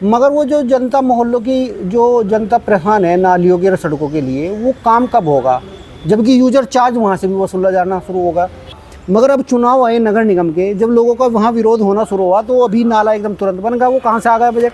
मगर वो जो जनता मोहल्लों की जो जनता परेशान है नालियों की और सड़कों के लिए, वो काम कब होगा? जबकि यूजर चार्ज वहाँ से भी वसूला जाना शुरू होगा। मगर अब चुनाव आए नगर निगम के, जब लोगों का वहाँ विरोध होना शुरू हुआ तो अभी नाला एकदम तुरंत बन गया। वो कहाँ से आ गया बजट?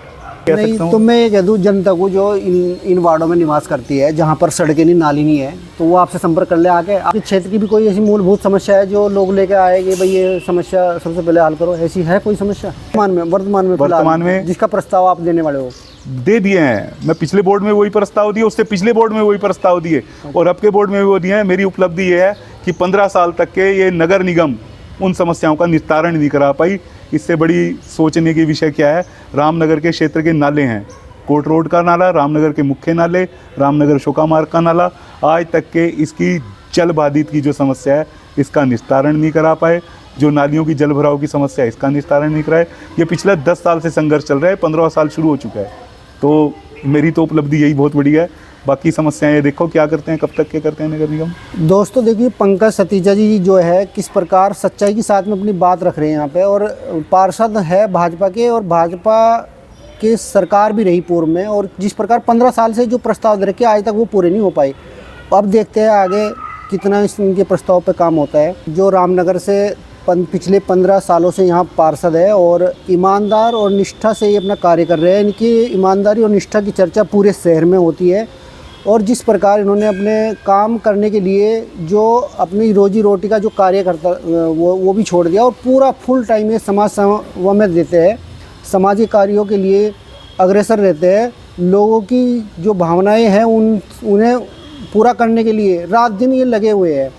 नहीं तो मैं ये कह दूँ जनता को जो इन वार्डों में निवास करती है, जहाँ पर सड़कें नहीं, नाली नहीं है, तो वो आपसे संपर्क कर ले आके। आपके क्षेत्र की भी कोई ऐसी मूलभूत समस्या है जो लोग लेके आए कि भाई ये समस्या सबसे पहले हल करो, ऐसी है कोई समस्या वर्तमान में जिसका प्रस्ताव आप देने वाले हो? दे दिए हैं। मैं पिछले बोर्ड में वही प्रस्ताव दिए, उससे पिछले बोर्ड में वही प्रस्ताव दिए और अब के बोर्ड में भी वो दिए हैं। मेरी उपलब्धि ये है कि 15 साल तक के ये नगर निगम उन समस्याओं का निस्तारण नहीं करा पाई। इससे बड़ी सोचने की विषय क्या है, रामनगर के क्षेत्र के नाले हैं, कोर्ट रोड का नाला, रामनगर के मुख्य नाले, रामनगर शोका मार्ग का नाला, आज तक के इसकी जल बाधित की जो समस्या है इसका निस्तारण नहीं करा पाए। जो नालियों की जल भराव की समस्या है इसका निस्तारण नहीं कराए। ये पिछले 10 साल से संघर्ष चल रहा है, 15 साल शुरू हो चुका है। तो मेरी तो उपलब्धि यही बहुत बड़ी है। बाकी समस्याएं देखो क्या करते हैं, कब तक के करते हैं नगर निगम। दोस्तों देखिए, पंकज सतीजा जी जो है किस प्रकार सच्चाई के साथ में अपनी बात रख रहे हैं यहाँ पे। और पार्षद है भाजपा के, और भाजपा की सरकार भी रही पूर्व में, और जिस प्रकार 15 साल से जो प्रस्ताव दे रखे आज तक वो पूरे नहीं हो पाए। अब देखते हैं आगे कितना इनके प्रस्ताव पे काम होता है। जो रामनगर से पिछले 15 सालों से यहाँ पार्षद है और ईमानदार और निष्ठा से ये अपना कार्य कर रहे हैं। इनकी ईमानदारी और निष्ठा की चर्चा पूरे शहर में होती है। और जिस प्रकार इन्होंने अपने काम करने के लिए जो अपनी रोजी रोटी का जो कार्य करता वो भी छोड़ दिया और पूरा फुल टाइम ये समाज सेवा में देते हैं, सामाजिक कार्यों के लिए अग्रसर रहते हैं। लोगों की जो भावनाएं हैं उन्हें पूरा करने के लिए रात दिन ये लगे हुए हैं।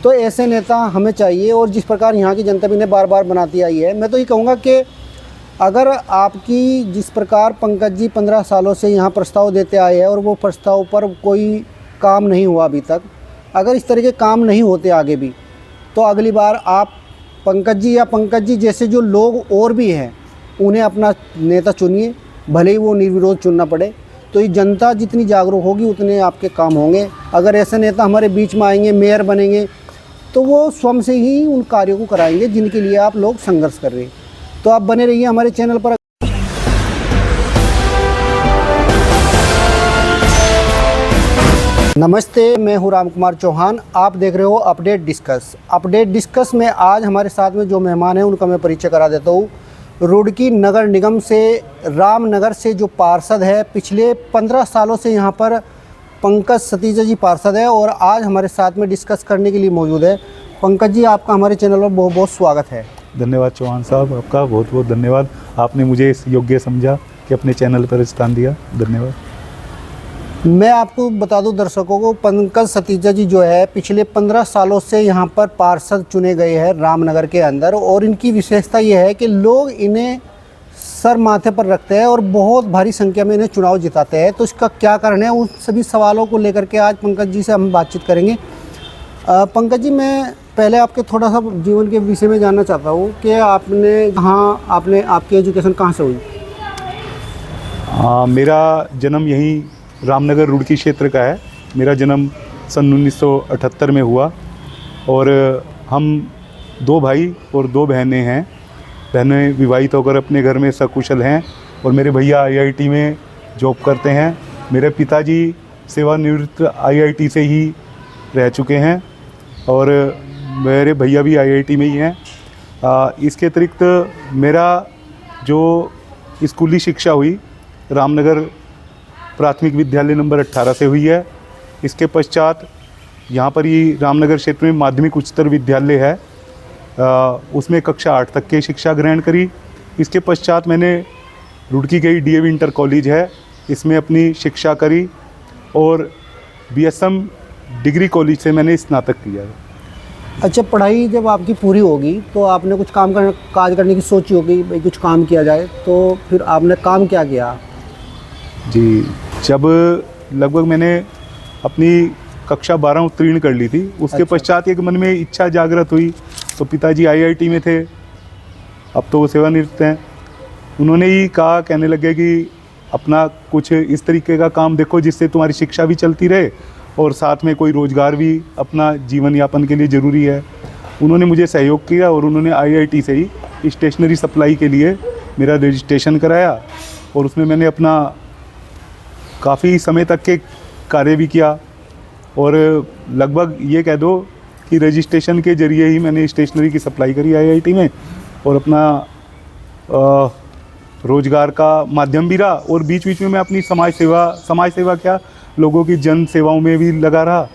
तो ऐसे नेता हमें चाहिए। और जिस प्रकार यहाँ की जनता भी इन्हें बार बार बनाती आई है, मैं तो ये कहूँगा कि अगर आपकी जिस प्रकार पंकज जी 15 सालों से यहाँ प्रस्ताव देते आए हैं और वो प्रस्ताव पर कोई काम नहीं हुआ अभी तक, अगर इस तरह के काम नहीं होते आगे भी, तो अगली बार आप पंकज जी या पंकज जी जैसे जो लोग और भी हैं उन्हें अपना नेता चुनिए, भले ही वो निर्विरोध चुनना पड़े। तो ये जनता जितनी जागरूक होगी उतने आपके काम होंगे। अगर ऐसे नेता हमारे बीच में आएंगे, मेयर बनेंगे, तो वो स्वयं से ही उन कार्यों को कराएंगे जिनके लिए आप लोग संघर्ष कर रहे हैं। तो आप बने रहिए हमारे चैनल पर। नमस्ते, मैं हूं राम कुमार चौहान, आप देख रहे हो अपडेट डिस्कस। अपडेट डिस्कस में आज हमारे साथ में जो मेहमान हैं उनका मैं परिचय करा देता हूं। रुड़की नगर निगम से रामनगर से जो पार्षद है, पिछले 15 सालों से यहां पर पंकज सतीजा जी पार्षद है और आज हमारे साथ में डिस्कस करने के लिए मौजूद है। पंकज जी, आपका हमारे चैनल पर बहुत बहुत स्वागत है। धन्यवाद चौहान साहब, आपका बहुत बहुत धन्यवाद। आपने मुझे इस योग्य समझा कि अपने चैनल पर स्थान दिया, धन्यवाद। मैं आपको बता दूं दर्शकों को, पंकज सतीजा जी जो है पिछले 15 सालों से यहाँ पर पार्षद चुने गए हैं रामनगर के अंदर। और इनकी विशेषता ये है कि लोग इन्हें सर माथे पर रखते हैं और बहुत भारी संख्या में इन्हें चुनाव जिताते हैं। तो इसका क्या कारण है, उन सभी सवालों को लेकर के आज पंकज जी से हम बातचीत करेंगे। पंकज जी, मैं पहले आपके थोड़ा सा जीवन के विषय में जानना चाहता हूँ कि आपकी एजुकेशन कहाँ से हुई? मेरा जन्म यहीं रामनगर रुड़की क्षेत्र का है। मेरा जन्म सन 1978 में हुआ और हम 2 भाई और 2 बहनें हैं। बहनें विवाहित होकर अपने घर में सकुशल हैं और मेरे भैया आईआईटी में जॉब करते हैं। मेरे पिताजी सेवानिवृत्त आईआईटी से ही रह चुके हैं और मेरे भैया भी आईआईटी में ही हैं। इसके अतिरिक्त मेरा जो स्कूली शिक्षा हुई रामनगर प्राथमिक विद्यालय नंबर 18 से हुई है। इसके पश्चात यहाँ पर ही रामनगर क्षेत्र में माध्यमिक उच्चतर विद्यालय है, उसमें कक्षा 8 तक की शिक्षा ग्रहण करी। इसके पश्चात मैंने रुड़की गई डीएवी इंटर कॉलेज है, इसमें अपनी शिक्षा करी और बीएसएम डिग्री कॉलेज से मैंने स्नातक किया। अच्छा, पढ़ाई जब आपकी पूरी होगी तो आपने कुछ काज करने की सोची होगी, भाई कुछ काम किया जाए, तो फिर आपने काम क्या किया? जी, जब लगभग मैंने अपनी कक्षा 12 उत्तीर्ण कर ली थी, उसके अच्छा। पश्चात एक मन में इच्छा जागृत हुई। तो पिताजी आईआईटी में थे, अब तो वो सेवानिवृत्त हैं। उन्होंने ही कहा, कहने लगे कि अपना कुछ इस तरीके का काम देखो जिससे तुम्हारी शिक्षा भी चलती रहे और साथ में कोई रोज़गार भी अपना जीवन यापन के लिए ज़रूरी है। उन्होंने मुझे सहयोग किया और उन्होंने आईआईटी से ही स्टेशनरी सप्लाई के लिए मेरा रजिस्ट्रेशन कराया और उसमें मैंने अपना काफ़ी समय तक के कार्य भी किया और लगभग ये कह दो कि रजिस्ट्रेशन के ज़रिए ही मैंने स्टेशनरी की सप्लाई करी आईआईटी में और अपना रोज़गार का माध्यम भी रहा और बीच बीच में मैं अपनी समाज सेवा क्या लोगों की जन सेवाओं में भी लगा रहा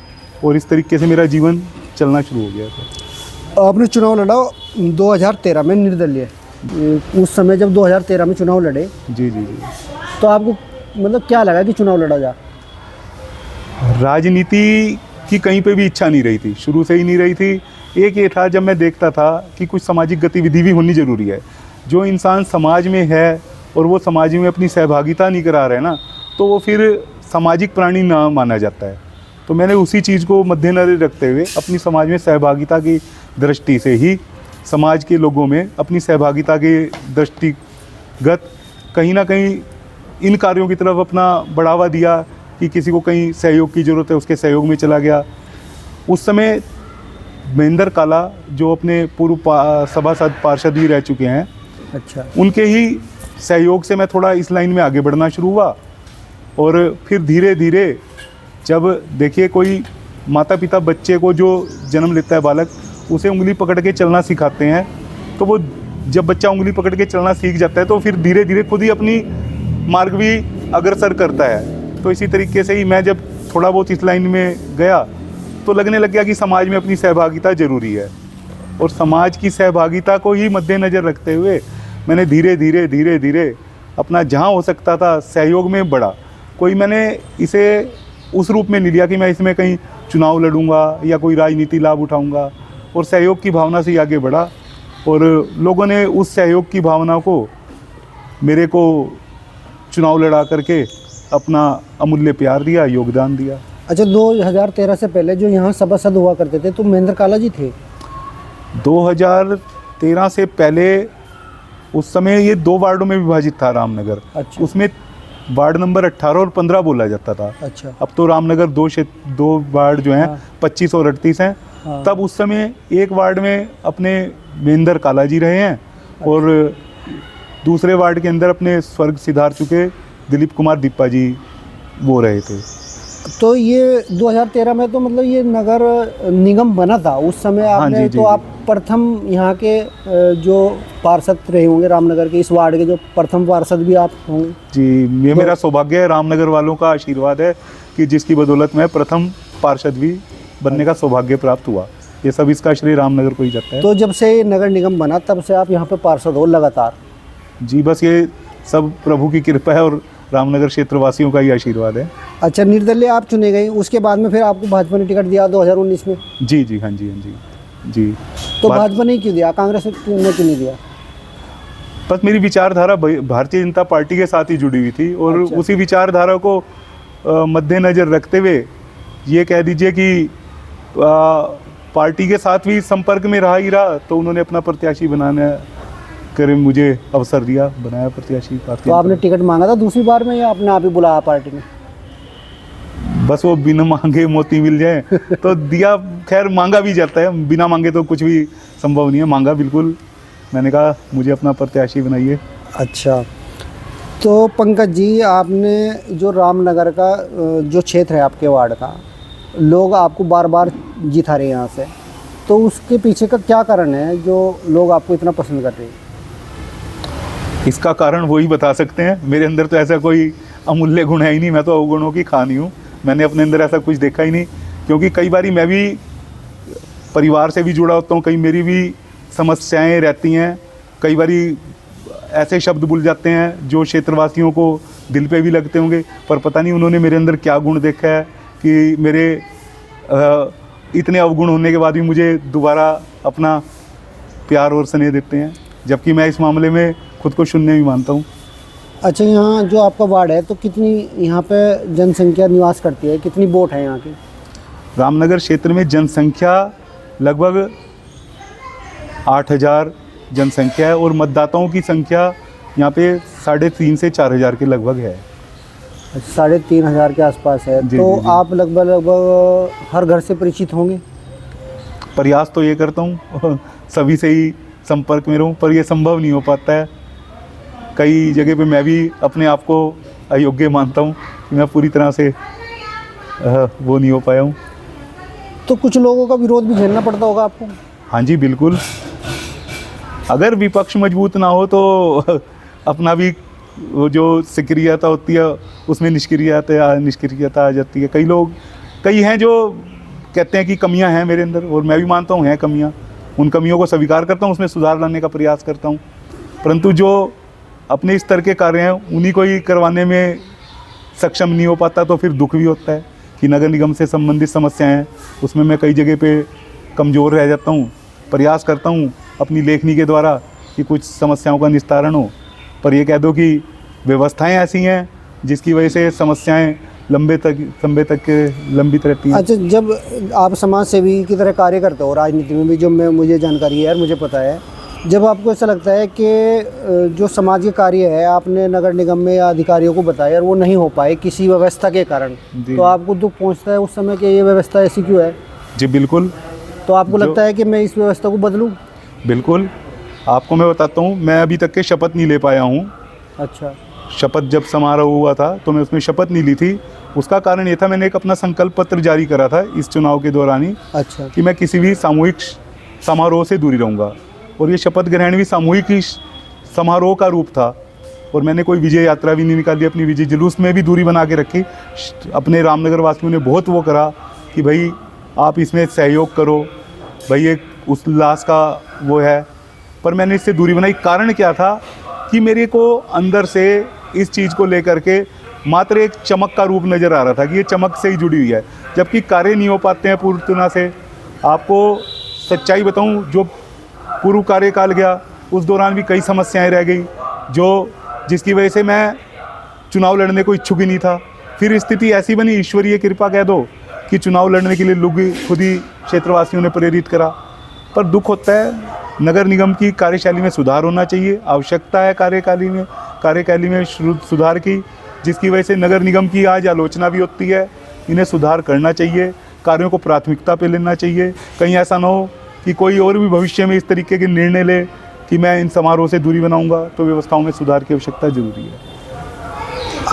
और इस तरीके से मेरा जीवन चलना शुरू हो गया था। आपने चुनाव लड़ा 2013 में निर्दलीय, उस समय जब 2013 में चुनाव लड़े जी जी जी। तो आपको मतलब क्या लगा कि चुनाव लड़ा जा? राजनीति की कहीं पे भी इच्छा नहीं रही थी, शुरू से ही नहीं रही थी। एक ये था जब मैं देखता था कि कुछ सामाजिक गतिविधि भी होनी ज़रूरी है। जो इंसान समाज में है और वो समाज में अपनी सहभागिता नहीं करा रहे ना, तो वो फिर सामाजिक प्राणी ना माना जाता है। तो मैंने उसी चीज़ को मद्देनज़र रखते हुए अपनी समाज में सहभागिता की दृष्टि से ही समाज के लोगों में अपनी सहभागिता के दृष्टिगत कहीं ना कहीं इन कार्यों की तरफ अपना बढ़ावा दिया कि किसी को कहीं सहयोग की ज़रूरत है उसके सहयोग में चला गया। उस समय महेंद्र काला जो अपने पूर्व सभासद पार्षद भी रह चुके हैं, अच्छा, उनके ही सहयोग से मैं थोड़ा इस लाइन में आगे बढ़ना शुरू हुआ। और फिर धीरे धीरे जब देखिए कोई माता पिता बच्चे को जो जन्म लेता है बालक, उसे उंगली पकड़ के चलना सिखाते हैं, तो वो जब बच्चा उंगली पकड़ के चलना सीख जाता है तो फिर धीरे धीरे खुद ही अपनी मार्ग भी अग्रसर करता है। तो इसी तरीके से ही मैं जब थोड़ा बहुत इस लाइन में गया तो लगने लग गया कि समाज में अपनी सहभागिता ज़रूरी है और समाज की सहभागिता को ही मद्देनज़र रखते हुए मैंने धीरे धीरे अपना जहाँ हो सकता था सहयोग में बढ़ा। कोई मैंने इसे उस रूप में नहीं लिया कि मैं इसमें कहीं चुनाव लड़ूंगा या कोई राजनीति लाभ उठाऊंगा, और सहयोग की भावना से ही आगे बढ़ा और लोगों ने उस सहयोग की भावना को मेरे को चुनाव लड़ा करके अपना अमूल्य प्यार दिया, योगदान दिया। अच्छा, 2013 से पहले जो यहाँ सभासद हुआ करते थे तो महेंद्र काला जी थे? 2013 से पहले उस समय ये 2 वार्डों में विभाजित था रामनगर। अच्छा। उसमें वार्ड नंबर 18 और 15 बोला जाता था। अच्छा। अब तो रामनगर 2 वार्ड जो हैं, हाँ। 25 और 38 हैं। हाँ। तब उस समय एक वार्ड में अपने महेंद्र काला जी रहे हैं और दूसरे वार्ड के अंदर अपने स्वर्ग सिधार चुके दिलीप कुमार दीपा जी वो रहे थे। तो ये 2013 में तो मतलब ये नगर निगम बना था उस समय आपने? हाँ जी, तो आप प्रथम यहाँ के जो पार्षद रहे होंगे रामनगर के, इस वार्ड के जो प्रथम पार्षद भी आप होंगे। जी, ये मेरा सौभाग्य है, रामनगर वालों का आशीर्वाद है कि जिसकी बदौलत मैं प्रथम पार्षद भी बनने का सौभाग्य प्राप्त हुआ। ये सब इसका श्रेय रामनगर को ही जाता है। तो जब से ये नगर निगम बना तब से आप यहाँ पे पार्षद हो लगातार? जी, बस ये सब प्रभु की कृपा है और रामनगर क्षेत्रवासियों का ही आशीर्वाद है। अच्छा, निर्दलीय आप चुने गए, उसके बाद में फिर आपको भाजपा ने टिकट दिया 2019 में? जी जी, हाँ जी, हाँ जी जी। तो भाजपा ने क्यों दिया, कांग्रेस ने क्यों नहीं दिया? बस मेरी विचारधारा भारतीय जनता पार्टी के साथ ही जुड़ी हुई थी और अच्छा। उसी विचारधारा को मद्देनज़र रखते हुए ये कह दीजिए कि पार्टी के साथ भी संपर्क में रहा, तो उन्होंने अपना प्रत्याशी बनाने करे मुझे अवसर दिया, बनाया प्रत्याशी पार्टी। तो आपने टिकट मांगा था दूसरी बार में या अपने आप ही बुलाया पार्टी ने? बस वो बिना मांगे मोती मिल जाए तो दिया। खैर, मांगा भी जाता है, बिना मांगे तो कुछ भी संभव नहीं है। मांगा बिल्कुल, मैंने कहा मुझे अपना प्रत्याशी बनाइए। अच्छा, तो पंकज जी, आपने जो रामनगर का जो क्षेत्र है आपके वार्ड का, लोग आपको बार बार जिता रहे हैं यहाँ से, तो उसके पीछे का क्या कारण है जो लोग आपको इतना पसंद कर रहे हैं? इसका कारण वही बता सकते हैं। मेरे अंदर तो ऐसा कोई अमूल्य गुण है ही नहीं, मैं तो अवगुणों की खानी हूँ। मैंने अपने अंदर ऐसा कुछ देखा ही नहीं, क्योंकि कई बारी मैं भी परिवार से भी जुड़ा होता हूँ, कई मेरी भी समस्याएं रहती हैं, कई बारी ऐसे शब्द भूल जाते हैं जो क्षेत्रवासियों को दिल पे भी लगते होंगे, पर पता नहीं उन्होंने मेरे अंदर क्या गुण देखा है कि मेरे इतने अवगुण होने के बाद भी मुझे दोबारा अपना प्यार और स्नेह देते हैं, जबकि मैं इस मामले में खुद को शून्य भी मानता हूँ। अच्छा, यहाँ जो आपका वार्ड है तो कितनी यहाँ पे जनसंख्या निवास करती है, कितनी वोट है यहाँ की? रामनगर क्षेत्र में जनसंख्या लगभग 8,000 जनसंख्या है और मतदाताओं की संख्या यहाँ पे 3,500 से 4,000 के लगभग है। 3,500 के आसपास है। जी, तो जी, जी। आप लगभग हर घर से परिचित होंगे? प्रयास तो ये करता हूँ सभी से ही संपर्क में रहूँ, पर ये संभव नहीं हो पाता है। कई जगह पे मैं भी अपने आप को अयोग्य मानता हूँ कि मैं पूरी तरह से वो नहीं हो पाया हूँ। तो कुछ लोगों का विरोध भी झेलना पड़ता होगा आपको? हाँ जी बिल्कुल, अगर विपक्ष मजबूत ना हो तो अपना भी वो जो सक्रियता होती है उसमें निष्क्रियता आ जाती है। कई हैं जो कहते हैं कि कमियां हैं मेरे अंदर, और मैं भी मानता हूँ हैं कमियां। उन कमियों को स्वीकार करता हूँ, उसमें सुधार लाने का प्रयास करता हूँ, परंतु जो अपने स्तर के कार्य हैं उन्हीं को ही करवाने में सक्षम नहीं हो पाता, तो फिर दुख भी होता है कि नगर निगम से संबंधित समस्याएं हैं उसमें मैं कई जगह पे कमज़ोर रह जाता हूँ। प्रयास करता हूँ अपनी लेखनी के द्वारा कि कुछ समस्याओं का निस्तारण हो, पर ये कह दो कि व्यवस्थाएं ऐसी हैं जिसकी वजह से समस्याएं लंबित रहती हैं। अच्छा, जब आप समाज सेवी की तरह कार्य करते हो, राजनीति में भी जो मुझे जानकारी है और मुझे पता है, जब आपको ऐसा लगता है कि जो समाज के कार्य है आपने नगर निगम में या अधिकारियों को बताया और वो नहीं हो पाए किसी व्यवस्था के कारण, तो आपको दुख पहुंचता है उस समय कि ये व्यवस्था ऐसी क्यों है? जी बिल्कुल। तो आपको लगता है कि मैं इस व्यवस्था को बदलूं? बिल्कुल, आपको मैं बताता हूँ, मैं अभी तक के शपथ नहीं ले पाया हूँ। अच्छा। शपथ जब समारोह हुआ था तो मैं उसमें शपथ नहीं ली थी। उसका कारण ये था, मैंने एक अपना संकल्प पत्र जारी करा था इस चुनाव के दौरान ही। अच्छा। कि मैं किसी भी सामूहिक समारोह से दूरी रहूँगा, और ये शपथ ग्रहण भी सामूहिक ही समारोह का रूप था, और मैंने कोई विजय यात्रा भी नहीं निकाली, अपनी विजय जुलूस में भी दूरी बना के रखी। अपने रामनगर वासियों ने बहुत वो करा कि भाई आप इसमें सहयोग करो, भाई एक उल्लास का वो है, पर मैंने इससे दूरी बनाई। कारण क्या था कि मेरे को अंदर से इस चीज़ को लेकर के मात्र एक चमक का रूप नज़र आ रहा था कि ये चमक से ही जुड़ी हुई है, जबकि कार्य नहीं हो पाते हैं पूरी तरह से। आपको सच्चाई बताऊं, जो पूर्व कार्यकाल गया उस दौरान भी कई समस्याएं रह गई, जिसकी वजह से मैं चुनाव लड़ने को इच्छुक ही नहीं था। फिर स्थिति ऐसी बनी, ईश्वरीय कृपा कह दो, कि चुनाव लड़ने के लिए लोग खुद ही क्षेत्रवासियों ने प्रेरित करा। पर दुख होता है, नगर निगम की कार्यशैली में सुधार होना चाहिए, आवश्यकता है कार्यशैली में सुधार की, जिसकी वजह से नगर निगम की आज आलोचना भी होती है। इन्हें सुधार करना चाहिए, कार्यों को प्राथमिकता पे लेना चाहिए। कहीं ऐसा ना हो कि कोई और भी भविष्य में इस तरीके के निर्णय ले कि मैं इन समारोह से दूरी बनाऊंगा, तो व्यवस्थाओं में सुधार की आवश्यकता जरूरी है।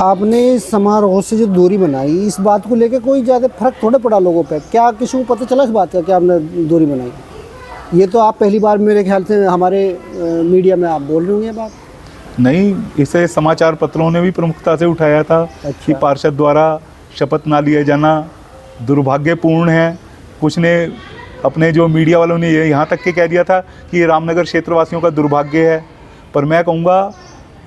आपने समारोह से जो दूरी बनाई, इस बात को लेकर कोई ज़्यादा फर्क थोड़ा पड़ा लोगों पे? क्या किसी को पता चला इस बात का कि आपने दूरी बनाई? ये तो आप पहली बार मेरे ख्याल से हमारे मीडिया में आप बोल रहे होंगे बात। नहीं, इसे समाचार पत्रों ने भी प्रमुखता से उठाया था। अच्छा। कि पार्षद द्वारा शपथ ना लिया जाना दुर्भाग्यपूर्ण है। कुछ ने अपने जो मीडिया वालों ने ये यहाँ तक के कह दिया था कि ये रामनगर क्षेत्रवासियों का दुर्भाग्य है, पर मैं कहूँगा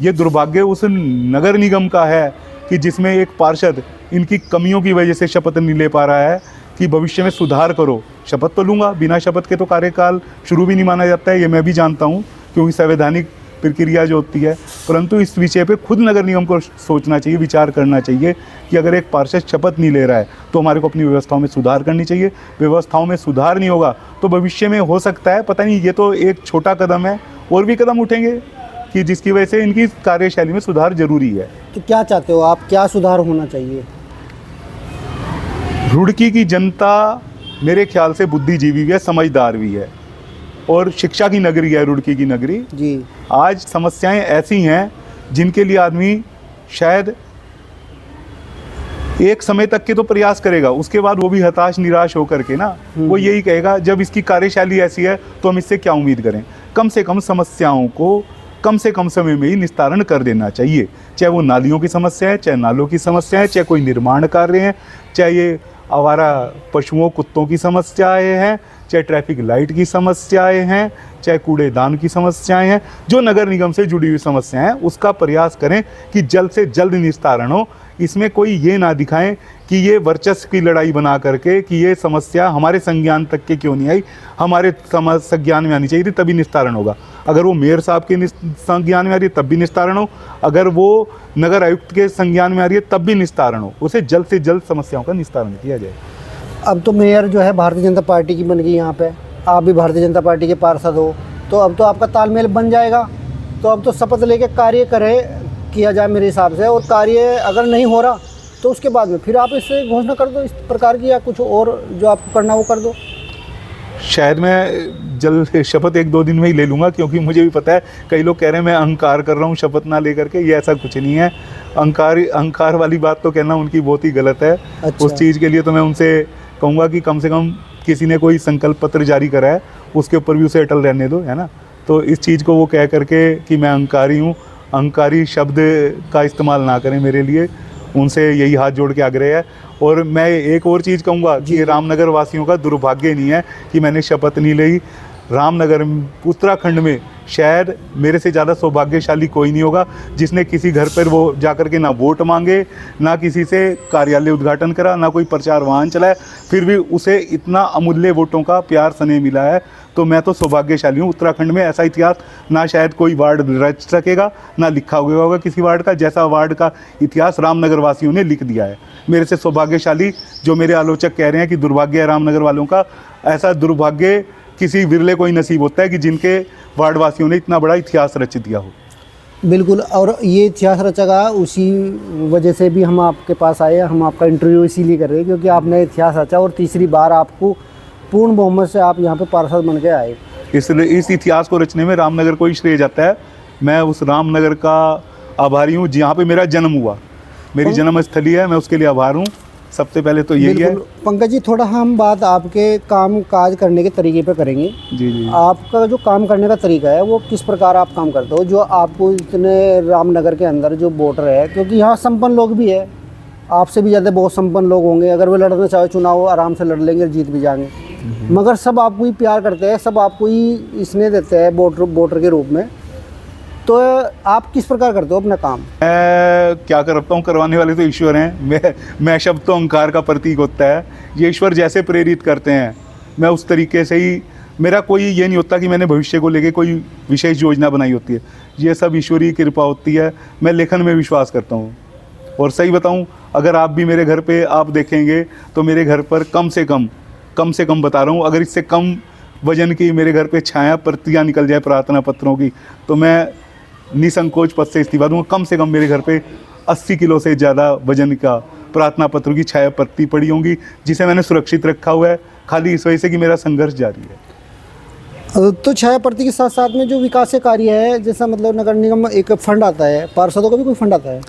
ये दुर्भाग्य उस नगर निगम का है कि जिसमें एक पार्षद इनकी कमियों की वजह से शपथ नहीं ले पा रहा है कि भविष्य में सुधार करो। शपथ तो लूँगा, बिना शपथ के तो कार्यकाल शुरू भी नहीं माना जाता है, ये मैं भी जानता हूँ, क्योंकि संवैधानिक प्रक्रिया जो होती है। परंतु इस विषय पे खुद नगर निगम को सोचना चाहिए, विचार करना चाहिए कि अगर एक पार्षद शपथ नहीं ले रहा है तो हमारे को अपनी व्यवस्थाओं में सुधार करनी चाहिए। व्यवस्थाओं में सुधार नहीं होगा तो भविष्य में हो सकता है, पता नहीं, ये तो एक छोटा कदम है, और भी कदम उठेंगे कि जिसकी वजह से इनकी कार्यशैली में सुधार जरूरी है। तो क्या चाहते हो आप, क्या सुधार होना चाहिए? रुड़की की जनता मेरे ख्याल से बुद्धिजीवी भी है, समझदार भी है, और शिक्षा की नगरी है रुड़की की नगरी जी। आज समस्याएं ऐसी हैं जिनके लिए आदमी शायद एक समय तक के तो प्रयास करेगा, उसके बाद वो भी हताश निराश होकर के ना वो यही कहेगा, जब इसकी कार्यशैली ऐसी है तो हम इससे क्या उम्मीद करें। कम से कम समस्याओं को कम से कम समय में ही निस्तारण कर देना चाहिए, चाहे वो नालियों की समस्या है, चाहे नालों की समस्या है, चाहे कोई निर्माण कार्य है, चाहे ये आवारा पशुओं कुत्तों की समस्याएं हैं, चाहे ट्रैफिक लाइट की समस्याएं हैं, चाहे कूड़ेदान की समस्याएं हैं। जो नगर निगम से जुड़ी हुई समस्याएं हैं उसका प्रयास करें कि जल्द से जल्द निस्तारण हो। इसमें कोई ये ना दिखाएं कि ये वर्चस्व की लड़ाई बना करके कि ये समस्या हमारे संज्ञान तक के क्यों नहीं आई, हमारे संज्ञान में आनी चाहिए थी तभी निस्तारण होगा। अगर वो मेयर साहब के संज्ञान में आ रही है तब भी निस्तारण हो, अगर वो नगर आयुक्त के संज्ञान में आ रही है तब भी निस्तारण हो, उसे जल्द से जल्द समस्याओं का निस्तारण किया जाए। अब तो मेयर जो है भारतीय जनता पार्टी की बन गई यहाँ पे, आप भी भारतीय जनता पार्टी के पार्षद हो, तो अब तो आपका तालमेल बन जाएगा। तो अब तो शपथ लेके कार्य किया जाए मेरे हिसाब से, और कार्य अगर नहीं हो रहा तो उसके बाद में फिर आप इससे घोषणा कर दो इस प्रकार की, या कुछ और जो आपको करना वो कर दो। शायद मैं जल्द शपथ 1-2 दिन में ही ले लूँगा, क्योंकि मुझे भी पता है कई लोग कह रहे हैं मैं अहंकार कर रहा हूँ शपथ ना लेकर के। ये ऐसा कुछ नहीं है। अहंकार वाली बात तो कहना उनकी बहुत ही गलत है। अच्छा। उस चीज़ के लिए तो मैं उनसे कहूँगा कि कम से कम किसी ने कोई संकल्प पत्र जारी करा है उसके ऊपर भी उसे अटल रहने दो, है ना। तो इस चीज़ को वो कह करके कि मैं अहंकारी हूँ, अहंकारी शब्द का इस्तेमाल ना करें मेरे लिए, उनसे यही हाथ जोड़ के आग्रह है। और मैं एक और चीज़ कहूँगा कि ये रामनगर वासियों का दुर्भाग्य नहीं है कि मैंने शपथ नहीं ली। रामनगर उत्तराखंड में शायद मेरे से ज़्यादा सौभाग्यशाली कोई नहीं होगा जिसने किसी घर पर वो जाकर के ना वोट मांगे, ना किसी से कार्यालय उद्घाटन करा, ना कोई प्रचार वाहन चलाए, फिर भी उसे इतना अमूल्य वोटों का प्यार स्नेह मिला है। तो मैं तो सौभाग्यशाली हूँ। उत्तराखंड में ऐसा इतिहास ना शायद कोई वार्ड रच सकेगा, ना लिखा हुआ होगा किसी वार्ड का, जैसा वार्ड का इतिहास रामनगर वासियों ने लिख दिया है। मेरे से सौभाग्यशाली जो मेरे आलोचक कह रहे हैं कि दुर्भाग्य है रामनगर वालों का, ऐसा दुर्भाग्य किसी विरले को ही नसीब होता है कि जिनके वार्ड वासियों ने इतना बड़ा इतिहास रच दिया हो। बिल्कुल, और ये इतिहास रचेगा, उसी वजह से भी हम आपके पास आए। हम आपका इंटरव्यू इसीलिए कर रहे हैं क्योंकि आपने इतिहास रचा और तीसरी बार आपको पूर्ण बहुमत से आप यहाँ पे पार्षद बन के आए। इसलिए इस इतिहास को रचने में रामनगर को ही श्रेय जाता है। मैं उस रामनगर का आभारी हूँ जहाँ पे मेरा जन्म हुआ, मेरी जन्मस्थली है, मैं उसके लिए आभार हूँ। सबसे पहले तो यही है। पंकज जी, थोड़ा हम बात आपके काम काज करने के तरीके पे करेंगे। जी जी। आपका जो काम करने का तरीका है वो किस प्रकार आप काम करते हो, जो आपको इतने रामनगर के अंदर जो वोटर है, क्योंकि यहाँ संपन्न लोग भी है, आपसे भी ज़्यादा बहुत संपन्न लोग होंगे, अगर वो लड़ना चाहे चुनाव आराम से लड़ लेंगे, जीत भी जाएंगे, मगर सब आपको ही प्यार करते हैं, सब आपको ही स्नेह देते हैं वोटर के रूप में। तो आप किस प्रकार करते हो अपना काम? मैं क्या करता हूँ, करवाने वाले तो ईश्वर हैं। मैं शब्द तो अहंकार का प्रतीक होता है। ये ईश्वर जैसे प्रेरित करते हैं मैं उस तरीके से ही, मेरा कोई ये नहीं होता कि मैंने भविष्य को लेके कोई विशेष योजना बनाई होती है। ये सब ईश्वरीय कृपा होती है। मैं लेखन में विश्वास करता हूँ। और सही बताऊँ, अगर आप भी मेरे घर पे आप देखेंगे तो मेरे घर पर कम से कम बता रहा हूँ, अगर इससे कम वजन की मेरे घर पे छाया प्रतियाँ निकल जाए प्रार्थना पत्रों की, तो मैं निसंकोच पद से इस्तीफा दूँगा। कम से कम मेरे घर पे 80 किलो से ज़्यादा वजन का प्रार्थना पत्रों की छाया पत्ती पड़ी होंगी, जिसे मैंने सुरक्षित रखा हुआ है, खाली इस वजह से कि मेरा संघर्ष जारी है। तो छाया प्रति के साथ साथ में जो विकास कार्य है, जैसा मतलब नगर निगम एक फंड आता है, पार्षदों का भी कोई फंड आता है?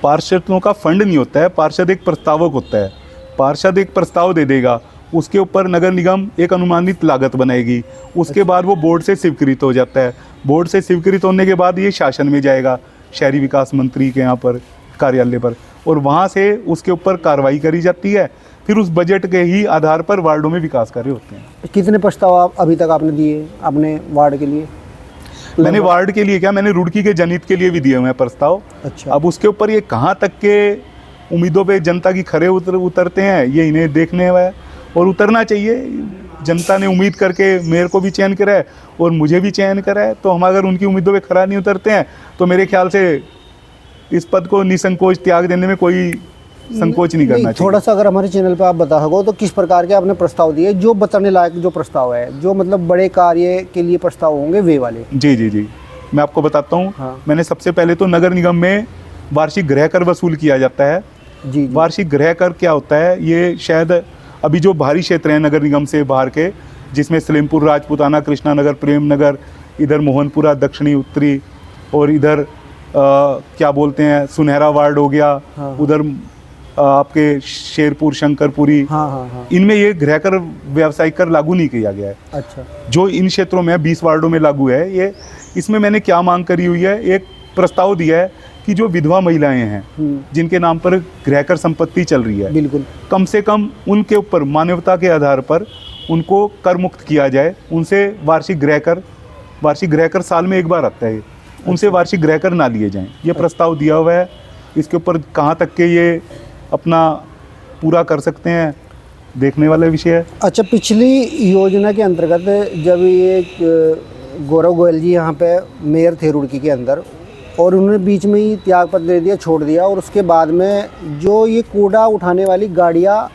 पार्षदों का फंड नहीं होता है, पार्षद एक प्रस्तावक होता है। पार्षद एक प्रस्ताव दे देगा, उसके ऊपर नगर निगम एक अनुमानित लागत बनाएगी, उसके बाद वो बोर्ड से स्वीकृत हो जाता है। बोर्ड से स्वीकृत होने के बाद ये शासन में जाएगा, शहरी विकास मंत्री के यहाँ पर कार्यालय पर, और वहाँ से उसके ऊपर कार्रवाई करी जाती है। फिर उस बजट के ही आधार पर वार्डों में विकास कार्य होते हैं। कितने प्रस्ताव आप अभी तक आपने दिए अपने वार्ड के लिए? मैंने वार्ड के लिए क्या, मैंने रुड़की के जनहित के लिए भी दिए हुए हैं प्रस्ताव। अच्छा। अब उसके ऊपर ये कहाँ तक के उम्मीदों पे जनता की खरे उतरते हैं, ये इन्हें देखने हुआ है, और उतरना चाहिए। जनता ने उम्मीद करके मेयर को भी चयन करा है और मुझे भी चयन करा है, तो हम अगर उनकी उम्मीदों पे खरा नहीं उतरते हैं तो मेरे ख्याल से इस पद को निसंकोच त्याग देने में कोई संकोच नहीं करना चाहिए। थोड़ा सा अगर हमारे चैनल पे आप बता सको तो किस प्रकार के आपने प्रस्ताव दिए, जो बताने लायक जो प्रस्ताव है, जो मतलब बड़े कार्य के लिए प्रस्ताव होंगे वे वाले? जी जी जी, मैं आपको बताता हूँ। हाँ। मैंने सबसे पहले तो नगर निगम में वार्षिक गृह कर वसूल किया जाता है। जी। वार्षिक गृह कर क्या होता है, ये शायद अभी जो बाहरी क्षेत्र हैं नगर निगम से बाहर के, जिसमें सलेमपुर, राजपूताना, कृष्णा नगर, प्रेम नगर, इधर मोहनपुरा, दक्षिणी उत्तरी, और इधर क्या बोलते हैं सुनहरा वार्ड हो गया। हाँ। उधर आपके शेरपुर, शंकरपुरी, हाँ। इनमें ये गृह कर व्यावसायिक कर लागू नहीं किया गया है। अच्छा। जो इन क्षेत्रों में 20 वार्डों में लागू है ये। इसमें मैंने क्या मांग करी हुई है, एक प्रस्ताव दिया है कि जो विधवा महिलाएं हैं जिनके नाम पर गृहकर संपत्ति चल रही है, बिल्कुल, कम से कम उनके ऊपर मानवता के आधार पर उनको कर मुक्त किया जाए। उनसे वार्षिक गृहकर साल में एक बार आता है, उनसे वार्षिक गृहकर ना लिए जाएं। ये प्रस्ताव दिया हुआ है। इसके ऊपर कहाँ तक के ये अपना पूरा कर सकते हैं, देखने वाला विषय है। अच्छा, पिछली योजना के अंतर्गत जब ये गौरव गोयल जी यहाँ पे मेयर थे रुड़की के अंदर, और उन्होंने बीच में ही त्यागपत्र दे दिया, छोड़ दिया, और उसके बाद में जो ये कूड़ा उठाने वाली गाड़ियाँ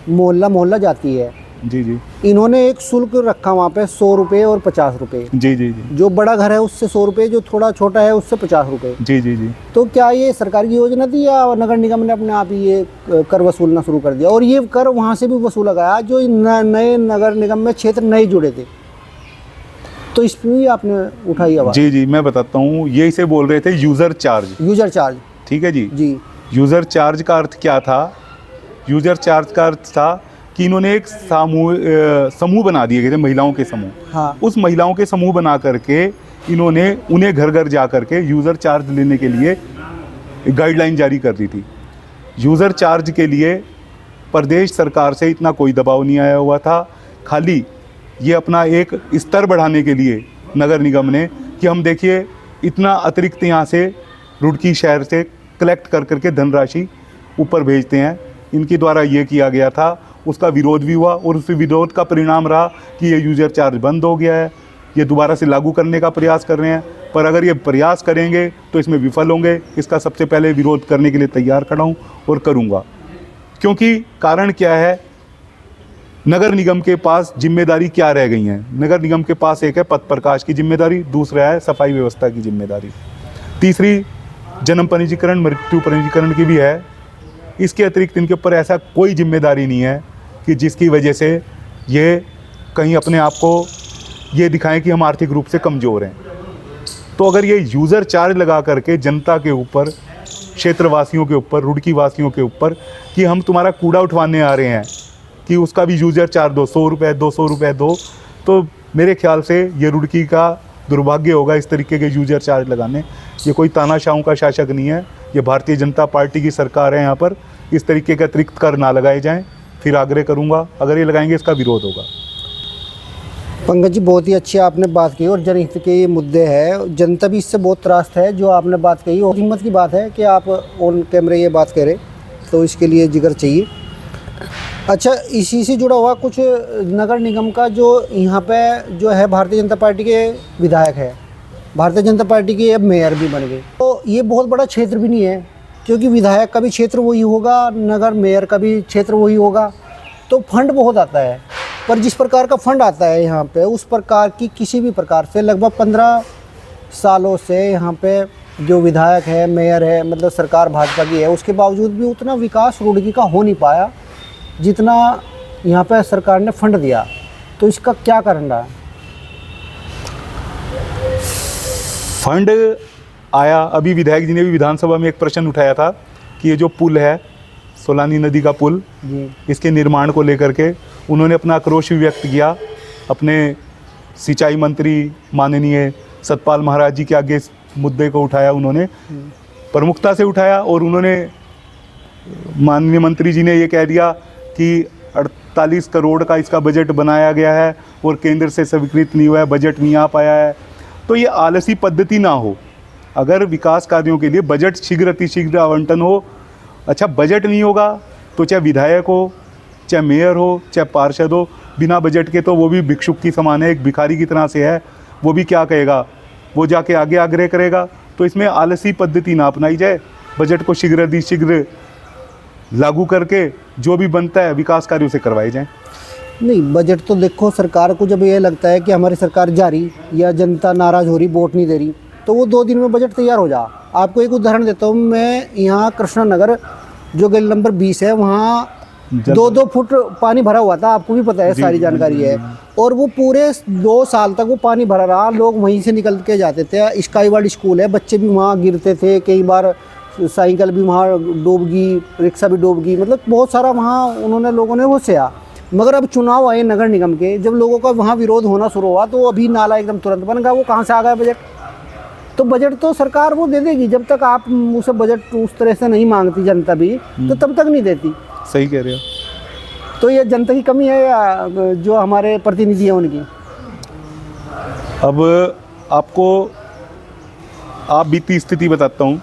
मोहल्ला मोहल्ला जाती है, जी जी इन्होंने एक शुल्क रखा वहाँ पे 100 रुपये और 50 रुपये। जी जी जी जो बड़ा घर है उससे 100 रुपये, जो थोड़ा छोटा है उससे 50 रुपये। जी जी जी तो क्या ये सरकार की योजना थी या नगर निगम ने अपने आप ही ये कर वसूलना शुरू कर दिया? और ये कर वहाँ से भी वसूला गया जो नए नगर निगम में क्षेत्र नए जुड़े थे, तो इस पर भी आपने उठाई आवाज़? जी जी मैं बताता हूँ, ये इसे बोल रहे थे यूज़र चार्ज। यूजर चार्ज, ठीक है जी। जी यूज़र चार्ज का अर्थ क्या था? यूज़र चार्ज का अर्थ था कि इन्होंने एक समूह बना दिए गए थे, महिलाओं के समूह। हाँ, उस महिलाओं के समूह बना करके इन्होंने उन्हें घर घर जा करके यूज़र चार्ज लेने के लिए गाइडलाइन जारी कर दी थी। यूज़र चार्ज के लिए प्रदेश सरकार से इतना कोई दबाव नहीं आया हुआ था, खाली ये अपना एक स्तर बढ़ाने के लिए नगर निगम ने कि हम देखिए इतना अतिरिक्त यहाँ से रुड़की शहर से कलेक्ट कर करके धनराशि ऊपर भेजते हैं, इनके द्वारा ये किया गया था। उसका विरोध भी हुआ और उस विरोध का परिणाम रहा कि ये यूज़र चार्ज बंद हो गया है। ये दोबारा से लागू करने का प्रयास कर रहे हैं, पर अगर ये प्रयास करेंगे तो इसमें विफल होंगे। इसका सबसे पहले विरोध करने के लिए तैयार खड़ा हूँ और करूँगा, क्योंकि कारण क्या है, नगर निगम के पास जिम्मेदारी क्या रह गई हैं? नगर निगम के पास एक है पथ प्रकाश की जिम्मेदारी, दूसरा है सफाई व्यवस्था की जिम्मेदारी, तीसरी जन्म पंजीकरण मृत्यु पंजीकरण की भी है। इसके अतिरिक्त इनके ऊपर ऐसा कोई जिम्मेदारी नहीं है कि जिसकी वजह से ये कहीं अपने आप को ये दिखाएं कि हम आर्थिक रूप से कमज़ोर हैं। तो अगर ये यूज़र चार्ज लगा करके जनता के ऊपर, क्षेत्रवासियों के ऊपर, रुड़की वासियों के ऊपर कि हम तुम्हारा कूड़ा उठवाने आ रहे हैं कि उसका भी यूज़र चार्ज दो, 100 रुपये 200 रुपये दो, तो मेरे ख्याल से ये रुड़की का दुर्भाग्य होगा इस तरीके के यूज़र चार्ज लगाने। ये कोई तानाशाहों का शासक नहीं है, ये भारतीय जनता पार्टी की सरकार है। यहाँ पर इस तरीके के अतिरिक्त कर ना लगाए जाएं। फिर आग्रह करूँगा, अगर ये लगाएंगे इसका विरोध होगा। पंकज जी बहुत ही अच्छी आपने बात की और जनहित के ये मुद्दे हैं, जनता भी इससे बहुत त्रास्त है जो आपने बात कही, और हिम्मत की बात है कि आप ऑन कैमरे ये बात कह रहे, तो इसके लिए जिगर चाहिए। अच्छा, इसी से जुड़ा हुआ कुछ नगर निगम का जो यहाँ पे जो है भारतीय जनता पार्टी के विधायक है, भारतीय जनता पार्टी के अब मेयर भी बन गए, तो ये बहुत बड़ा क्षेत्र भी नहीं है, क्योंकि विधायक का भी क्षेत्र वही होगा, नगर मेयर का भी क्षेत्र वही होगा, तो फंड बहुत आता है। पर जिस प्रकार का फंड आता है यहाँ पे, उस प्रकार की किसी भी प्रकार से लगभग 15 सालों से यहाँ पे जो विधायक है, मेयर है, मतलब सरकार भाजपा की है, उसके बावजूद भी उतना विकास रुड़की का हो नहीं पाया जितना यहाँ पे सरकार ने फंड दिया। तो इसका क्या कारण रहा? फंड आया, अभी विधायक जी ने भी विधानसभा में एक प्रश्न उठाया था कि ये जो पुल है, सोलानी नदी का पुल, इसके निर्माण को लेकर के उन्होंने अपना आक्रोश भी व्यक्त किया। अपने सिंचाई मंत्री माननीय सतपाल महाराज जी के आगे इस मुद्दे को उठाया, उन्होंने प्रमुखता से उठाया, और उन्होंने माननीय मंत्री जी ने ये कह दिया कि 48 करोड़ का इसका बजट बनाया गया है और केंद्र से स्वीकृत नहीं हुआ है, बजट नहीं आ पाया है। तो ये आलसी पद्धति ना हो, अगर विकास कार्यों के लिए बजट शीघ्र अतिशीघ्र आवंटन हो। अच्छा, बजट नहीं होगा तो चाहे विधायक हो, चाहे मेयर हो, चाहे पार्षद हो, बिना बजट के तो वो भी भिक्षुक की समान है, एक भिखारी की तरह से है। वो भी क्या कहेगा, वो जाके आगे आग्रह करेगा। तो इसमें आलसी पद्धति ना अपनाई जाए, बजट को शीघ्र अतिशीघ्र लागू करके जो भी बनता है विकास कार्यों से करवाए जाएं। नहीं, बजट तो देखो, सरकार को जब ये लगता है कि हमारी सरकार जा रही या जनता नाराज़ हो रही, वोट नहीं दे रही, तो वो 2 दिन में बजट तैयार हो जा। आपको एक उदाहरण देता हूँ मैं, यहाँ कृष्णा नगर जो गली नंबर 20 है, वहाँ 2-2 फुट पानी भरा हुआ था, आपको भी पता है, सारी जानकारी है। और वो पूरे 2 साल तक वो पानी भरा रहा, लोग वहीं से निकल के जाते थे। स्काईवर्ड स्कूल है, बच्चे भी वहाँ गिरते थे, कई बार साइकिल भी वहाँ डूब गई, रिक्शा भी डूब गई, मतलब बहुत सारा वहाँ उन्होंने लोगों ने वो सेया। मगर अब चुनाव आए नगर निगम के, जब लोगों का वहाँ विरोध होना शुरू हुआ, तो अभी नाला एकदम तुरंत बन गया। वो कहाँ से आ गया बजट? तो बजट तो सरकार वो दे देगी, जब तक आप उसे बजट उस तरह से नहीं मांगती जनता भी, तो तब तक नहीं देती। सही कह रहे हो। तो ये जनता की कमी है या जो हमारे प्रतिनिधि हैं उनकी? अब आपको आप बीती स्थिति बताता हूँ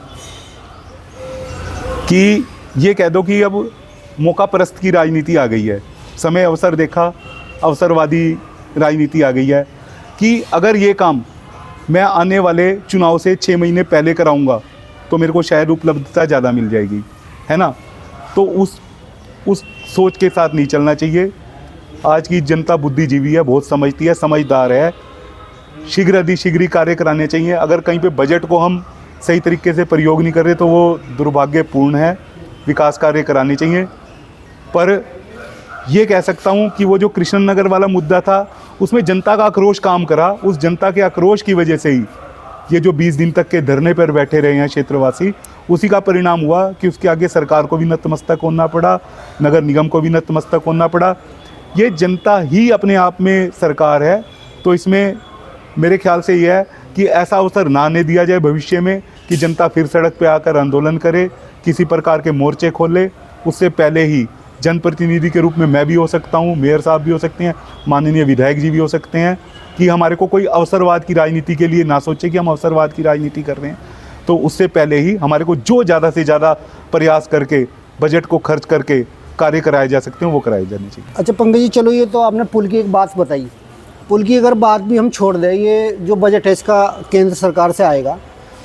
कि ये कह दो कि अब मौका परस्त की राजनीति आ गई है, समय अवसर देखा, अवसरवादी राजनीति आ गई है कि अगर ये काम मैं आने वाले चुनाव से 6 महीने पहले कराऊंगा तो मेरे को शायद उपलब्धता ज़्यादा मिल जाएगी, है ना। तो उस सोच के साथ नहीं चलना चाहिए। आज की जनता बुद्धिजीवी है, बहुत समझती है, समझदार है। शीघ्र कार्य कराने चाहिए। अगर कहीं पे बजट को हम सही तरीके से प्रयोग नहीं कर रहे तो वो दुर्भाग्यपूर्ण है। विकास कार्य कराने चाहिए। पर ये कह सकता हूँ कि वो जो कृष्णनगर वाला मुद्दा था उसमें जनता का आक्रोश काम करा। उस जनता के आक्रोश की वजह से ही ये जो 20 दिन तक के धरने पर बैठे रहे हैं क्षेत्रवासी, उसी का परिणाम हुआ कि उसके आगे सरकार को भी नतमस्तक होना पड़ा, नगर निगम को भी नतमस्तक होना पड़ा। ये जनता ही अपने आप में सरकार है। तो इसमें मेरे ख्याल से ये है कि ऐसा अवसर ना ने दिया जाए भविष्य में कि जनता फिर सड़क पे आकर आंदोलन करे, किसी प्रकार के मोर्चे खोले। उससे पहले ही जनप्रतिनिधि के रूप में मैं भी हो सकता हूँ, मेयर साहब भी हो सकते हैं, माननीय विधायक जी भी हो सकते हैं, कि हमारे को कोई अवसरवाद की राजनीति के लिए ना सोचे कि हम अवसरवाद की राजनीति कर रहे हैं। तो उससे पहले ही हमारे को जो ज़्यादा से ज़्यादा प्रयास करके बजट को खर्च करके कार्य कराए जा सकते हैं वो कराए जाने चाहिए। अच्छा पंकज जी, चलो ये तो आपने पुल की एक बात बताई। पुल की अगर बात भी हम छोड़ दें, ये जो बजट है इसका केंद्र सरकार से आएगा,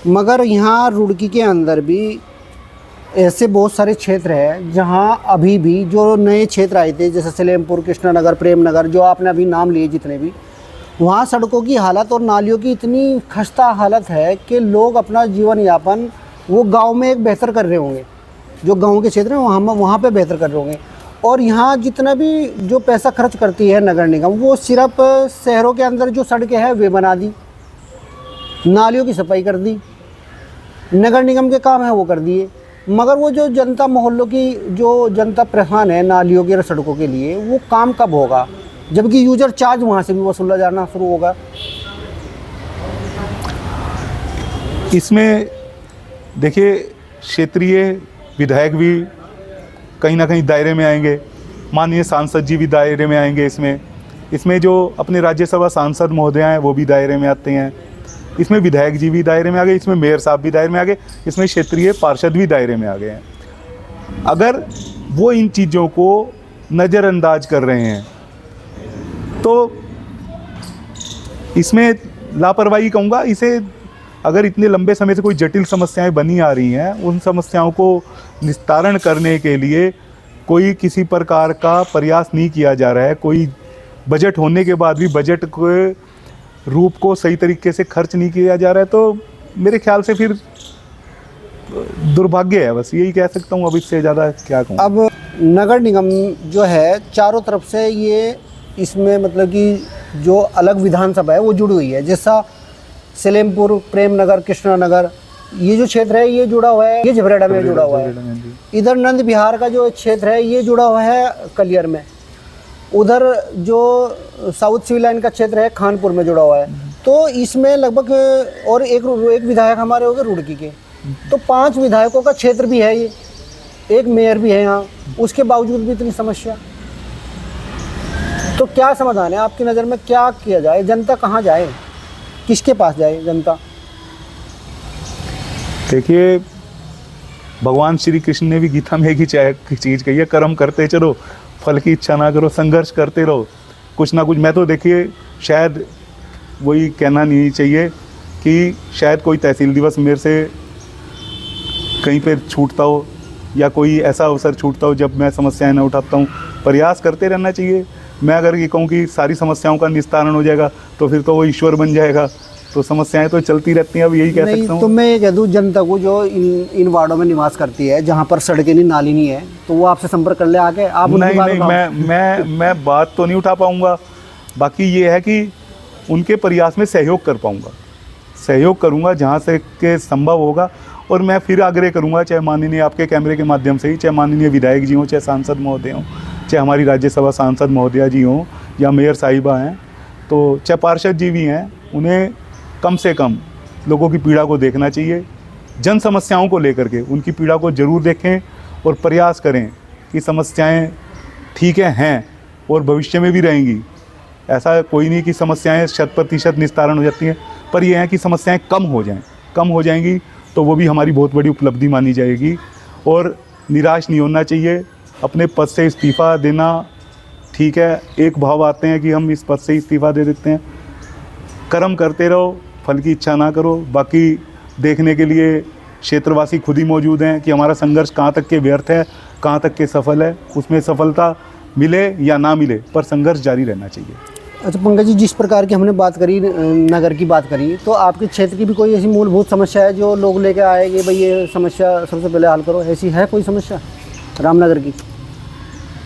मगर यहाँ रुड़की के अंदर भी ऐसे बहुत सारे क्षेत्र हैं जहाँ अभी भी जो नए क्षेत्र आए थे, जैसे सलेमपुर, कृष्णानगर, प्रेम नगर, जो आपने अभी नाम लिए जितने भी, वहाँ सड़कों की हालत और नालियों की इतनी खस्ता हालत है कि लोग अपना जीवन यापन वो गांव में एक बेहतर कर रहे होंगे, जो गांव के क्षेत्र हैं वहाँ पे बेहतर कर रहे होंगे। और यहाँ जितना भी जो पैसा खर्च करती है नगर निगम, वो सिर्फ शहरों के अंदर जो सड़कें हैं वे बना दी, नालियों की सफाई कर दी, नगर निगम के काम है वो कर दिए, मगर वो जो जनता मोहल्लों की जो जनता परेशान है नालियों की और सड़कों के लिए, वो काम कब होगा? जबकि यूजर चार्ज वहाँ से भी वसूला जाना शुरू होगा। इसमें देखिए, क्षेत्रीय विधायक भी कहीं ना कहीं दायरे में आएंगे, माननीय सांसद जी भी दायरे में आएंगे। इसमें जो अपने राज्यसभा सांसद महोदय हैं वो भी दायरे में आते हैं, इसमें विधायक जी भी दायरे में आ गए, इसमें मेयर साहब भी दायरे में आ गए, इसमें क्षेत्रीय पार्षद भी दायरे में आ गए हैं। अगर वो इन चीज़ों को नज़रअंदाज कर रहे हैं तो इसमें लापरवाही कहूँगा इसे। अगर इतने लंबे समय से कोई जटिल समस्याएं बनी आ रही हैं, उन समस्याओं को निस्तारण करने के लिए कोई किसी प्रकार का प्रयास नहीं किया जा रहा है, कोई बजट होने के बाद भी बजट के रूप को सही तरीके से खर्च नहीं किया जा रहा है, तो मेरे ख्याल से फिर दुर्भाग्य है, बस यही कह सकता हूँ। अब इससे ज़्यादा क्या कहूँ। अब नगर निगम जो है चारों तरफ से ये इसमें मतलब कि जो अलग विधानसभा है वो जुड़ी हुई है, जैसा सलेमपुर, प्रेम नगर, कृष्णा नगर, ये जो क्षेत्र है ये जुड़ा हुआ है, ये झबरेड़ा में जुड़ा हुआ है। इधर नंद विहार का जो क्षेत्र है ये जुड़ा हुआ है कलियर में। उधर जो साउथ सिविल लाइन का क्षेत्र है खानपुर में जुड़ा हुआ है। तो इसमें लगभग और एक विधायक हमारे हो गए रुड़की के, तो 5 विधायकों का क्षेत्र भी है ये, एक मेयर भी है यहाँ, उसके बावजूद भी इतनी समस्या। तो क्या समाधान है आपकी नज़र में? क्या किया जाए? जनता कहाँ जाए, किसके पास जाए जनता? देखिए, भगवान श्री कृष्ण ने भी गीता में एक ही चीज़ कही है, कर्म करते चलो, फल की इच्छा ना करो, संघर्ष करते रहो, कुछ ना कुछ। मैं तो देखिए शायद वही कहना नहीं चाहिए कि शायद कोई तहसील दिवस मेरे से कहीं पर छूटता हो या कोई ऐसा अवसर छूटता हो जब मैं समस्याएं न उठाता हूँ। प्रयास करते रहना चाहिए। मैं अगर ये कहूँ कि सारी समस्याओं का निस्तारण हो जाएगा तो फिर तो वो ईश्वर बन जाएगा, तो समस्याएं तो चलती रहती हैं। अब यही कह सकता हूँ। तो मैं ये कह दूँ जनता को जो इन वार्डों में निवास करती है जहाँ पर सड़कें नहीं, नाली नहीं है, तो वो आपसे संपर्क कर ले आके। आप नहीं, मैं बात तो नहीं उठा पाऊँगा। बाकी ये है कि उनके प्रयास में सहयोग कर पाऊँगा, सहयोग करूँगा जहाँ से के संभव होगा। और मैं फिर आग्रह करूँगा, चाहे माननीय आपके कैमरे के माध्यम से ही, चाहे माननीय विधायक जी हों, चाहे सांसद महोदय हों, चाहे हमारी राज्यसभा सांसद महोदया जी हों या मेयर साहिबा हैं, तो चाहे पार्षद जी भी हैं, उन्हें कम से कम लोगों की पीड़ा को देखना चाहिए। जन समस्याओं को लेकर के उनकी पीड़ा को ज़रूर देखें और प्रयास करें कि समस्याएं ठीक हैं और भविष्य में भी रहेंगी। ऐसा कोई नहीं कि समस्याएं 100% निस्तारण हो जाती हैं, पर यह है कि समस्याएं कम हो जाएंगी तो वो भी हमारी बहुत बड़ी उपलब्धि मानी जाएगी। और निराश नहीं होना चाहिए। अपने पद से इस्तीफ़ा देना ठीक है, एक भाव आते हैं कि हम इस पद से इस्तीफ़ा दे देते हैं। कर्म करते रहो, फल की इच्छा ना करो। बाकी देखने के लिए क्षेत्रवासी खुद ही मौजूद हैं कि हमारा संघर्ष कहाँ तक के व्यर्थ है, कहाँ तक के सफल है। उसमें सफलता मिले या ना मिले, पर संघर्ष जारी रहना चाहिए। अच्छा पंकज जी, जिस प्रकार की हमने बात करी, नगर की बात करी, तो आपके क्षेत्र की भी कोई ऐसी मूलभूत समस्या है जो लोग लेके आए कि भाई ये समस्या सबसे पहले हल करो, ऐसी है कोई समस्या रामनगर की?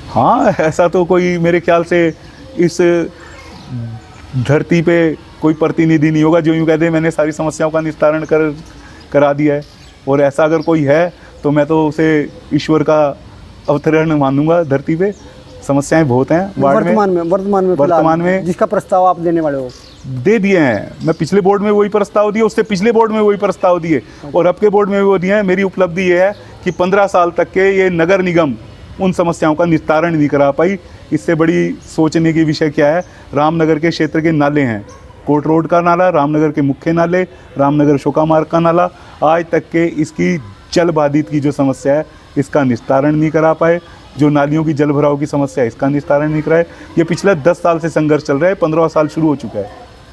हाँ, ऐसा तो कोई मेरे ख्याल से इस धरती पे कोई प्रतिनिधि नहीं होगा जो यूँ कह दे मैंने सारी समस्याओं का निस्तारण करा दिया है। और ऐसा अगर कोई है तो मैं तो उसे ईश्वर का अवतरण मानूंगा। धरती पे समस्याएं बहुत हैं वार्ड में, वर्तमान में जिसका प्रस्ताव आप देने वाले हो दे दिए हैं। मैं पिछले बोर्ड में वही प्रस्ताव दिए, उससे पिछले बोर्ड में वही प्रस्ताव दिए और अब के बोर्ड में वो दिए हैं। मेरी उपलब्धि ये है कि 15 साल तक के ये नगर निगम उन समस्याओं का निस्तारण नहीं करा पाई। इससे बड़ी सोचने की विषय क्या है, रामनगर के क्षेत्र के नाले हैं, कोर्ट रोड का नाला, रामनगर के मुख्य नाले, रामनगर शोका मार्ग का नाला, आज तक के इसकी जल बाधित की जो समस्या है इसका निस्तारण नहीं करा पाए। जो नालियों की जल भराव की समस्या है इसका निस्तारण नहीं कराए। ये पिछले 10 साल से संघर्ष चल रहा है, 15 साल शुरू हो चुका है।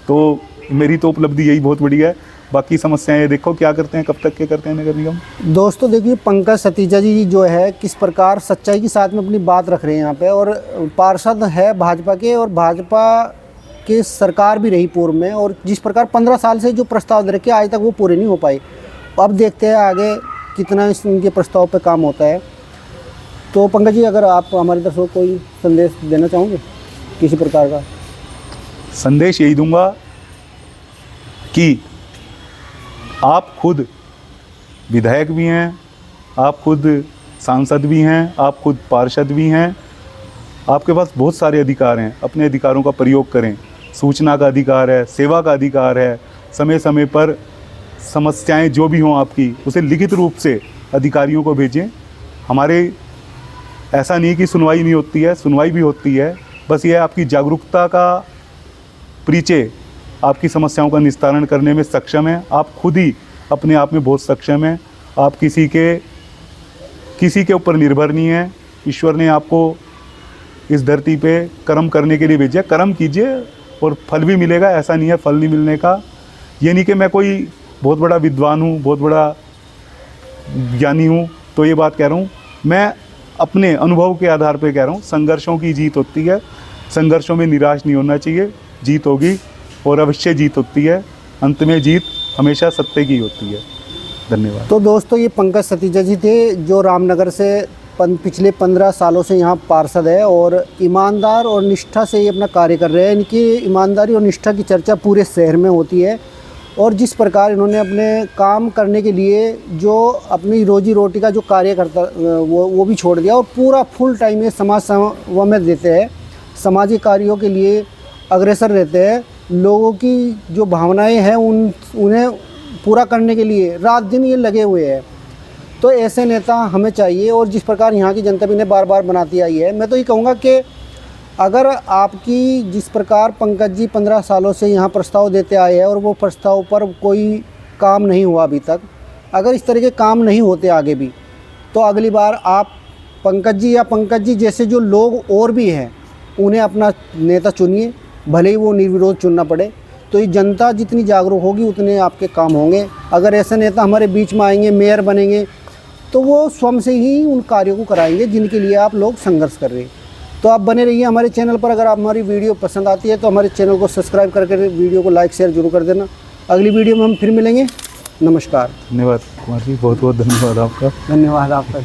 तो मेरी तो उपलब्धि यही बहुत बड़ी है। बाकी समस्याएं ये देखो क्या करते हैं, कब तक के करते हैं नगर निगम। दोस्तों देखिए, पंकज सतीजा जी जो है किस प्रकार सच्चाई के साथ में अपनी बात रख रहे हैं यहाँ पे, और पार्षद है भाजपा के, और भाजपा की सरकार भी रही पूर्व में, और जिस प्रकार 15 साल से जो प्रस्ताव दे रखे आज तक वो पूरे नहीं हो पाए। अब देखते हैं आगे कितना इनके प्रस्ताव पे काम होता है। तो पंकज जी, अगर आप हमारी तरफ से कोई संदेश देना चाहोगे किसी प्रकार का? संदेश यही दूंगा कि आप खुद विधायक भी हैं, आप खुद सांसद भी हैं, आप खुद पार्षद भी हैं, आपके पास बहुत सारे अधिकार हैं। अपने अधिकारों का प्रयोग करें। सूचना का अधिकार है, सेवा का अधिकार है, समय समय पर समस्याएं जो भी हों आपकी उसे लिखित रूप से अधिकारियों को भेजें। हमारे ऐसा नहीं कि सुनवाई नहीं होती है, सुनवाई भी होती है। बस ये आपकी जागरूकता का परिचय आपकी समस्याओं का निस्तारण करने में सक्षम है। आप खुद ही अपने आप में बहुत सक्षम हैं। आप किसी के ऊपर निर्भर नहीं हैं। ईश्वर ने आपको इस धरती पे कर्म करने के लिए भेजा। कर्म कीजिए और फल भी मिलेगा, ऐसा नहीं है फल नहीं मिलने का। ये नहीं कि मैं कोई बहुत बड़ा विद्वान हूँ, बहुत बड़ा ज्ञानी हूँ तो ये बात कह रहा हूँ। मैं अपने अनुभव के आधार पे कह रहा हूँ। संघर्षों की जीत होती है, संघर्षों में निराश नहीं होना चाहिए। जीत होगी और अवश्य जीत होती है। अंत में जीत हमेशा सत्य की होती है। धन्यवाद। तो दोस्तों, ये पंकज सतीजा जी थे जो रामनगर से पिछले 15 सालों से यहाँ पार्षद है और ईमानदार और निष्ठा से ये अपना कार्य कर रहे हैं। इनकी ईमानदारी और निष्ठा की चर्चा पूरे शहर में होती है, और जिस प्रकार इन्होंने अपने काम करने के लिए जो अपनी रोजी रोटी का जो कार्य करता वो भी छोड़ दिया और पूरा फुल टाइम ये समाज सेवा में देते हैं, सामाजिक कार्यों के लिए अग्रसर रहते हैं। लोगों की जो भावनाएं हैं उन्हें पूरा करने के लिए रात दिन ये लगे हुए हैं। तो ऐसे नेता हमें चाहिए, और जिस प्रकार यहाँ की जनता भी इन्हें बार बार बनाती आई है। मैं तो ये कहूँगा कि अगर आपकी जिस प्रकार पंकज जी 15 सालों से यहाँ प्रस्ताव देते आए हैं और वो प्रस्ताव पर कोई काम नहीं हुआ अभी तक, अगर इस तरह के काम नहीं होते आगे भी, तो अगली बार आप पंकज जी या पंकज जी जैसे जो लोग और भी हैं उन्हें अपना नेता चुनिए, भले ही वो निर्विरोध चुनना पड़े। तो ये जनता जितनी जागरूक होगी उतने आपके काम होंगे। अगर ऐसे नेता हमारे बीच में आएंगे, मेयर बनेंगे, तो वो स्वयं से ही उन कार्यों को कराएंगे जिनके लिए आप लोग संघर्ष कर रहे हैं। तो आप बने रहिए हमारे चैनल पर। अगर आप हमारी वीडियो पसंद आती है तो हमारे चैनल को सब्सक्राइब करके वीडियो को लाइक शेयर जरूर कर देना। अगली वीडियो में हम फिर मिलेंगे। नमस्कार। धन्यवाद कुमार जी, बहुत बहुत धन्यवाद आपका। धन्यवाद आपका।